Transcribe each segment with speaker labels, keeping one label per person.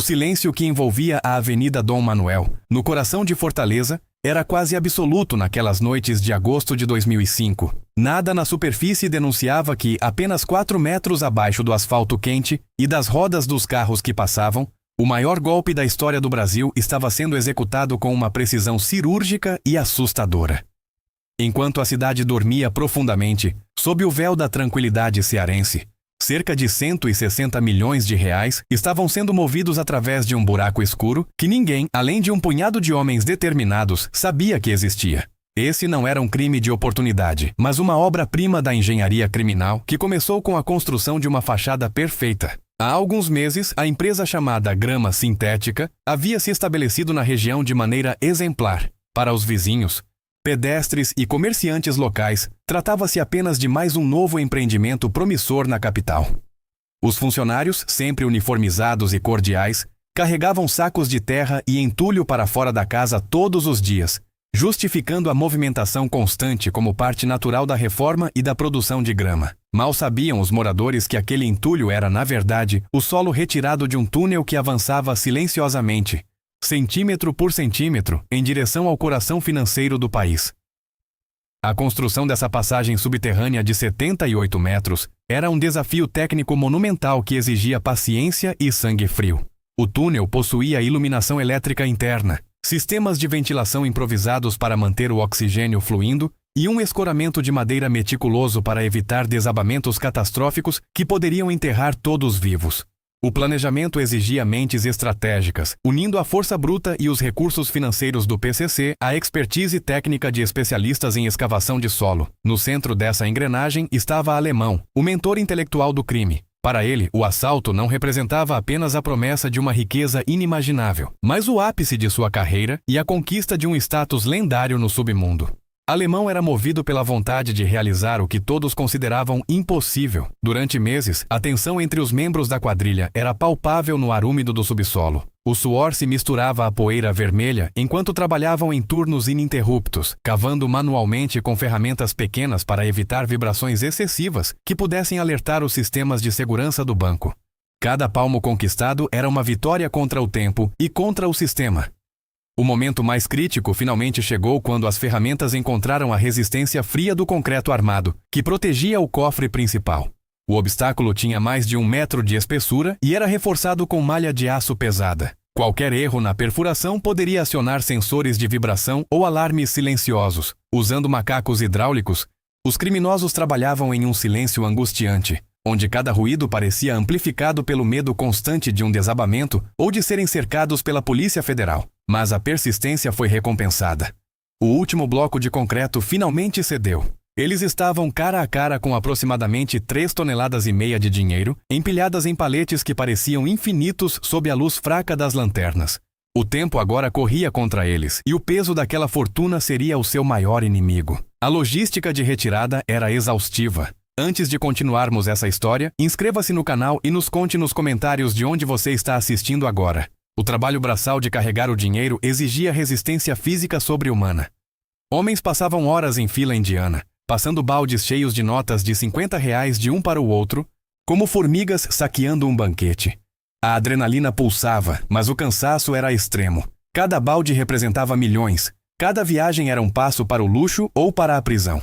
Speaker 1: O silêncio que envolvia a Avenida Dom Manuel, no coração de Fortaleza, era quase absoluto naquelas noites de agosto de 2005. Nada na superfície denunciava que, apenas 4 metros abaixo do asfalto quente e das rodas dos carros que passavam, o maior golpe da história do Brasil estava sendo executado com uma precisão cirúrgica e assustadora. Enquanto a cidade dormia profundamente, sob o véu da tranquilidade cearense, cerca de 160 milhões de reais estavam sendo movidos através de um buraco escuro que ninguém, além de um punhado de homens determinados, sabia que existia. Esse não era um crime de oportunidade, mas uma obra-prima da engenharia criminal que começou com a construção de uma fachada perfeita. Há alguns meses, a empresa chamada Grama Sintética havia se estabelecido na região de maneira exemplar. Para os vizinhos, pedestres e comerciantes locais, tratava-se apenas de mais um novo empreendimento promissor na capital. Os funcionários, sempre uniformizados e cordiais, carregavam sacos de terra e entulho para fora da casa todos os dias, justificando a movimentação constante como parte natural da reforma e da produção de grama. Mal sabiam os moradores que aquele entulho era, na verdade, o solo retirado de um túnel que avançava silenciosamente, centímetro por centímetro, em direção ao coração financeiro do país. A construção dessa passagem subterrânea de 78 metros era um desafio técnico monumental que exigia paciência e sangue frio. O túnel possuía iluminação elétrica interna, sistemas de ventilação improvisados para manter o oxigênio fluindo e um escoramento de madeira meticuloso para evitar desabamentos catastróficos que poderiam enterrar todos vivos. O planejamento exigia mentes estratégicas, unindo a força bruta e os recursos financeiros do PCC à expertise técnica de especialistas em escavação de solo. No centro dessa engrenagem estava Alemão, o mentor intelectual do crime. Para ele, o assalto não representava apenas a promessa de uma riqueza inimaginável, mas o ápice de sua carreira e a conquista de um status lendário no submundo. Alemão era movido pela vontade de realizar o que todos consideravam impossível. Durante meses, a tensão entre os membros da quadrilha era palpável no ar úmido do subsolo. O suor se misturava à poeira vermelha enquanto trabalhavam em turnos ininterruptos, cavando manualmente com ferramentas pequenas para evitar vibrações excessivas que pudessem alertar os sistemas de segurança do banco. Cada palmo conquistado era uma vitória contra o tempo e contra o sistema. O momento mais crítico finalmente chegou quando as ferramentas encontraram a resistência fria do concreto armado, que protegia o cofre principal. O obstáculo tinha mais de 1 metro de espessura e era reforçado com malha de aço pesada. Qualquer erro na perfuração poderia acionar sensores de vibração ou alarmes silenciosos. Usando macacos hidráulicos, os criminosos trabalhavam em um silêncio angustiante, onde cada ruído parecia amplificado pelo medo constante de um desabamento ou de serem cercados pela Polícia Federal. Mas a persistência foi recompensada. O último bloco de concreto finalmente cedeu. Eles estavam cara a cara com aproximadamente 3,5 toneladas de dinheiro, empilhadas em paletes que pareciam infinitos sob a luz fraca das lanternas. O tempo agora corria contra eles, e o peso daquela fortuna seria o seu maior inimigo. A logística de retirada era exaustiva. Antes de continuarmos essa história, inscreva-se no canal e nos conte nos comentários de onde você está assistindo agora. O trabalho braçal de carregar o dinheiro exigia resistência física sobre-humana. Homens passavam horas em fila indiana, passando baldes cheios de notas de R$ 50 de um para o outro, como formigas saqueando um banquete. A adrenalina pulsava, mas o cansaço era extremo. Cada balde representava milhões. Cada viagem era um passo para o luxo ou para a prisão.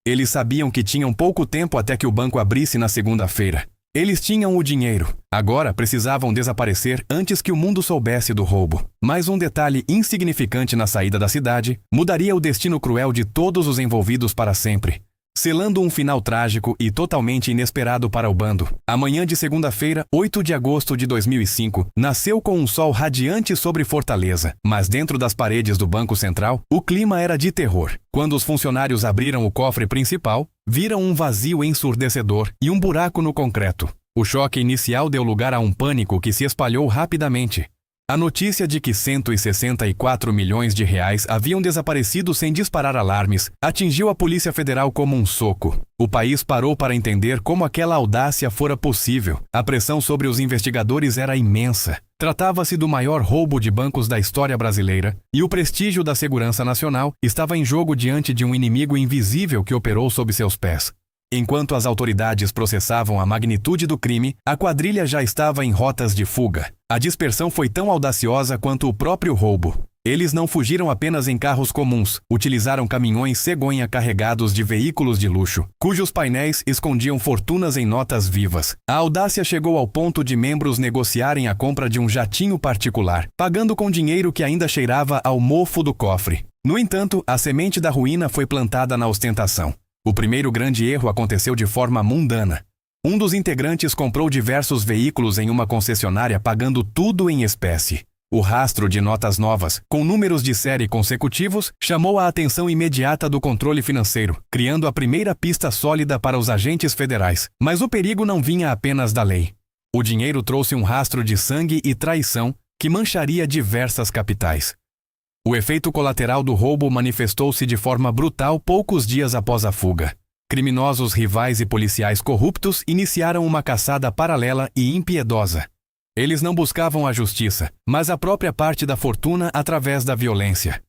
Speaker 1: Eles sabiam que tinham pouco tempo até que o banco abrisse na segunda-feira. Eles tinham o dinheiro. Agora precisavam desaparecer antes que o mundo soubesse do roubo. Mas um detalhe insignificante na saída da cidade mudaria o destino cruel de todos os envolvidos para sempre, selando um final trágico e totalmente inesperado para o bando. A manhã de segunda-feira, 8 de agosto de 2005, nasceu com um sol radiante sobre Fortaleza, mas dentro das paredes do Banco Central, o clima era de terror. Quando os funcionários abriram o cofre principal, viram um vazio ensurdecedor e um buraco no concreto. O choque inicial deu lugar a um pânico que se espalhou rapidamente. A notícia de que 164 milhões de reais haviam desaparecido sem disparar alarmes atingiu a Polícia Federal como um soco. O país parou para entender como aquela audácia fora possível. A pressão sobre os investigadores era imensa. Tratava-se do maior roubo de bancos da história brasileira, e o prestígio da segurança nacional estava em jogo diante de um inimigo invisível que operou sob seus pés. Enquanto as autoridades processavam a magnitude do crime, a quadrilha já estava em rotas de fuga. A dispersão foi tão audaciosa quanto o próprio roubo. Eles não fugiram apenas em carros comuns, utilizaram caminhões cegonha carregados de veículos de luxo, cujos painéis escondiam fortunas em notas vivas. A audácia chegou ao ponto de membros negociarem a compra de um jatinho particular, pagando com dinheiro que ainda cheirava ao mofo do cofre. No entanto, a semente da ruína foi plantada na ostentação. O primeiro grande erro aconteceu de forma mundana. Um dos integrantes comprou diversos veículos em uma concessionária pagando tudo em espécie. O rastro de notas novas, com números de série consecutivos, chamou a atenção imediata do controle financeiro, criando a primeira pista sólida para os agentes federais. Mas o perigo não vinha apenas da lei. O dinheiro trouxe um rastro de sangue e traição que mancharia diversas capitais. O efeito colateral do roubo manifestou-se de forma brutal poucos dias após a fuga. Criminosos rivais e policiais corruptos iniciaram uma caçada paralela e impiedosa. Eles não buscavam a justiça, mas a própria parte da fortuna através da violência.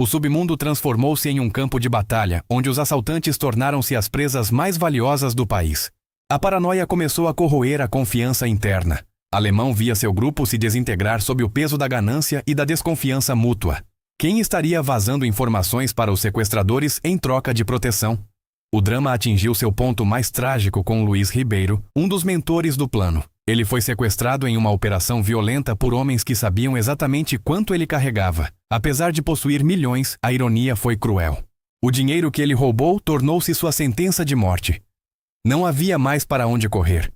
Speaker 1: O submundo transformou-se em um campo de batalha, onde os assaltantes tornaram-se as presas mais valiosas do país. A paranoia começou a corroer a confiança interna. Alemão via seu grupo se desintegrar sob o peso da ganância e da desconfiança mútua. Quem estaria vazando informações para os sequestradores em troca de proteção? O drama atingiu seu ponto mais trágico com Luiz Ribeiro, um dos mentores do plano. Ele foi sequestrado em uma operação violenta por homens que sabiam exatamente quanto ele carregava. Apesar de possuir milhões, a ironia foi cruel. O dinheiro que ele roubou tornou-se sua sentença de morte. Não havia mais para onde correr.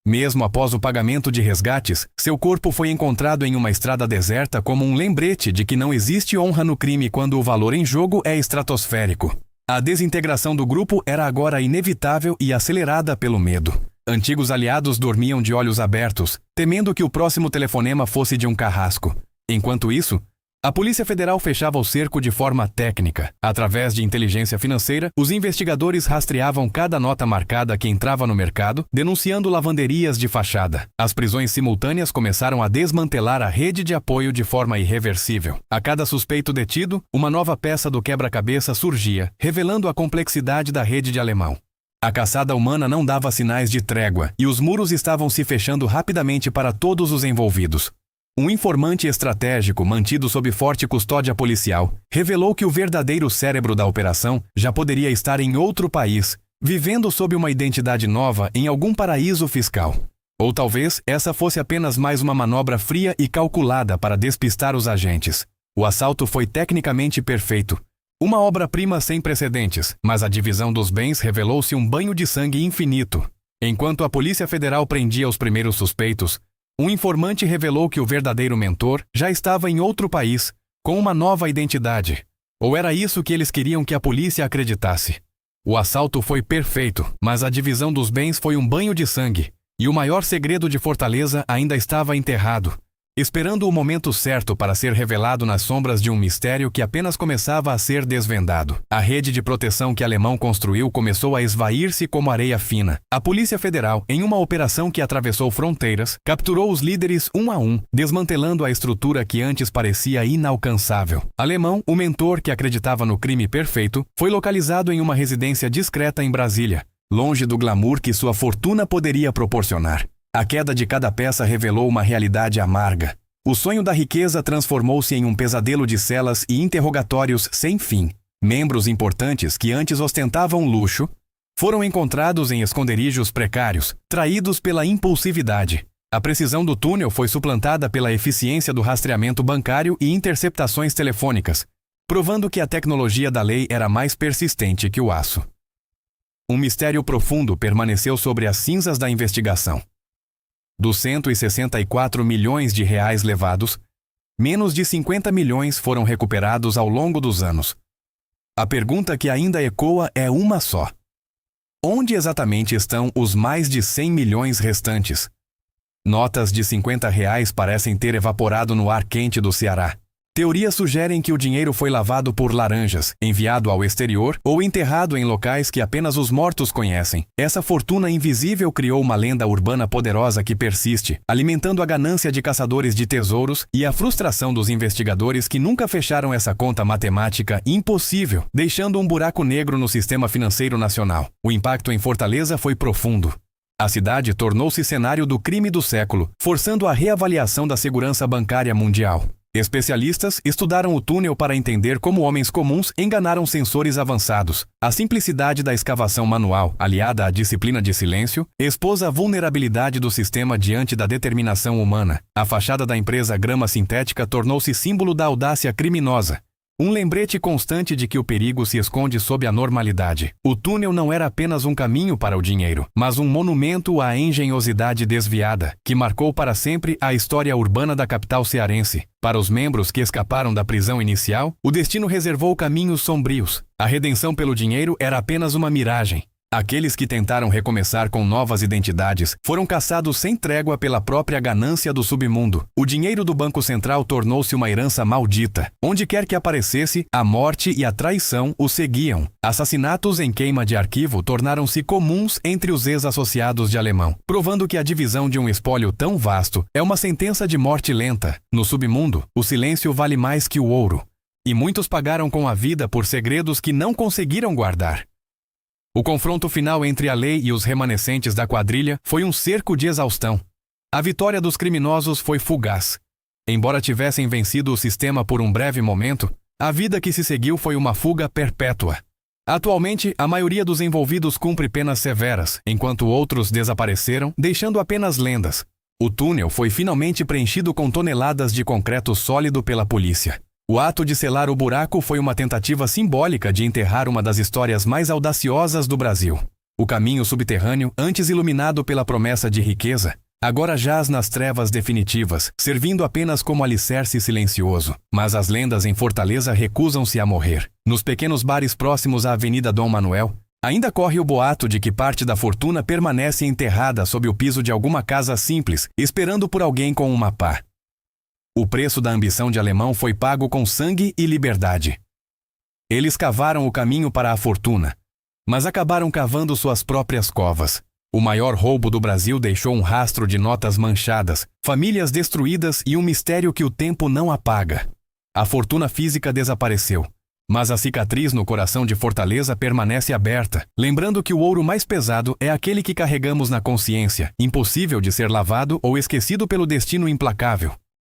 Speaker 1: Mesmo após o pagamento de resgates, seu corpo foi encontrado em uma estrada deserta como um lembrete de que não existe honra no crime quando o valor em jogo é estratosférico. A desintegração do grupo era agora inevitável e acelerada pelo medo. Antigos aliados dormiam de olhos abertos, temendo que o próximo telefonema fosse de um carrasco. Enquanto isso, a Polícia Federal fechava o cerco de forma técnica. Através de inteligência financeira, os investigadores rastreavam cada nota marcada que entrava no mercado, denunciando lavanderias de fachada. As prisões simultâneas começaram a desmantelar a rede de apoio de forma irreversível. A cada suspeito detido, uma nova peça do quebra-cabeça surgia, revelando a complexidade da rede de Alemão. A caçada humana não dava sinais de trégua, e os muros estavam se fechando rapidamente para todos os envolvidos. Um informante estratégico, mantido sob forte custódia policial, revelou que o verdadeiro cérebro da operação já poderia estar em outro país, vivendo sob uma identidade nova em algum paraíso fiscal. Ou talvez essa fosse apenas mais uma manobra fria e calculada para despistar os agentes. O assalto foi tecnicamente perfeito. Uma obra-prima sem precedentes, mas a divisão dos bens revelou-se um banho de sangue infinito. Enquanto a Polícia Federal prendia os primeiros suspeitos, um informante revelou que o verdadeiro mentor já estava em outro país, com uma nova identidade. Ou era isso que eles queriam que a polícia acreditasse? O assalto foi perfeito, mas a divisão dos bens foi um banho de sangue, e o maior segredo de Fortaleza ainda estava enterrado, esperando o momento certo para ser revelado nas sombras de um mistério que apenas começava a ser desvendado. A rede de proteção que Alemão construiu começou a esvair-se como areia fina. A Polícia Federal, em uma operação que atravessou fronteiras, capturou os líderes um a um, desmantelando a estrutura que antes parecia inalcançável. Alemão, o mentor que acreditava no crime perfeito, foi localizado em uma residência discreta em Brasília, longe do glamour que sua fortuna poderia proporcionar. A queda de cada peça revelou uma realidade amarga. O sonho da riqueza transformou-se em um pesadelo de celas e interrogatórios sem fim. Membros importantes que antes ostentavam luxo foram encontrados em esconderijos precários, traídos pela impulsividade. A precisão do túnel foi suplantada pela eficiência do rastreamento bancário e interceptações telefônicas, provando que a tecnologia da lei era mais persistente que o aço. Um mistério profundo permaneceu sobre as cinzas da investigação. Dos 164 milhões de reais levados, menos de 50 milhões foram recuperados ao longo dos anos. A pergunta que ainda ecoa é uma só. Onde exatamente estão os mais de 100 milhões restantes? Notas de R$ 50 parecem ter evaporado no ar quente do Ceará. Teorias sugerem que o dinheiro foi lavado por laranjas, enviado ao exterior ou enterrado em locais que apenas os mortos conhecem. Essa fortuna invisível criou uma lenda urbana poderosa que persiste, alimentando a ganância de caçadores de tesouros e a frustração dos investigadores que nunca fecharam essa conta matemática impossível, deixando um buraco negro no sistema financeiro nacional. O impacto em Fortaleza foi profundo. A cidade tornou-se cenário do crime do século, forçando a reavaliação da segurança bancária mundial. Especialistas estudaram o túnel para entender como homens comuns enganaram sensores avançados. A simplicidade da escavação manual, aliada à disciplina de silêncio, expôs a vulnerabilidade do sistema diante da determinação humana. A fachada da empresa Grama Sintética tornou-se símbolo da audácia criminosa. Um lembrete constante de que o perigo se esconde sob a normalidade. O túnel não era apenas um caminho para o dinheiro, mas um monumento à engenhosidade desviada, que marcou para sempre a história urbana da capital cearense. Para os membros que escaparam da prisão inicial, o destino reservou caminhos sombrios. A redenção pelo dinheiro era apenas uma miragem. Aqueles que tentaram recomeçar com novas identidades foram caçados sem trégua pela própria ganância do submundo. O dinheiro do Banco Central tornou-se uma herança maldita. Onde quer que aparecesse, a morte e a traição o seguiam. Assassinatos em queima de arquivo tornaram-se comuns entre os ex-associados de Alemão, provando que a divisão de um espólio tão vasto é uma sentença de morte lenta. No submundo, o silêncio vale mais que o ouro. E muitos pagaram com a vida por segredos que não conseguiram guardar. O confronto final entre a lei e os remanescentes da quadrilha foi um cerco de exaustão. A vitória dos criminosos foi fugaz. Embora tivessem vencido o sistema por um breve momento, a vida que se seguiu foi uma fuga perpétua. Atualmente, a maioria dos envolvidos cumpre penas severas, enquanto outros desapareceram, deixando apenas lendas. O túnel foi finalmente preenchido com toneladas de concreto sólido pela polícia. O ato de selar o buraco foi uma tentativa simbólica de enterrar uma das histórias mais audaciosas do Brasil. O caminho subterrâneo, antes iluminado pela promessa de riqueza, agora jaz nas trevas definitivas, servindo apenas como alicerce silencioso. Mas as lendas em Fortaleza recusam-se a morrer. Nos pequenos bares próximos à Avenida Dom Manuel, ainda corre o boato de que parte da fortuna permanece enterrada sob o piso de alguma casa simples, esperando por alguém com uma pá. O preço da ambição de Alemão foi pago com sangue e liberdade. Eles cavaram o caminho para a fortuna, mas acabaram cavando suas próprias covas. O maior roubo do Brasil deixou um rastro de notas manchadas, famílias destruídas e um mistério que o tempo não apaga. A fortuna física desapareceu, mas a cicatriz no coração de Fortaleza permanece aberta, lembrando que o ouro mais pesado é aquele que carregamos na consciência, impossível de ser lavado ou esquecido pelo destino implacável.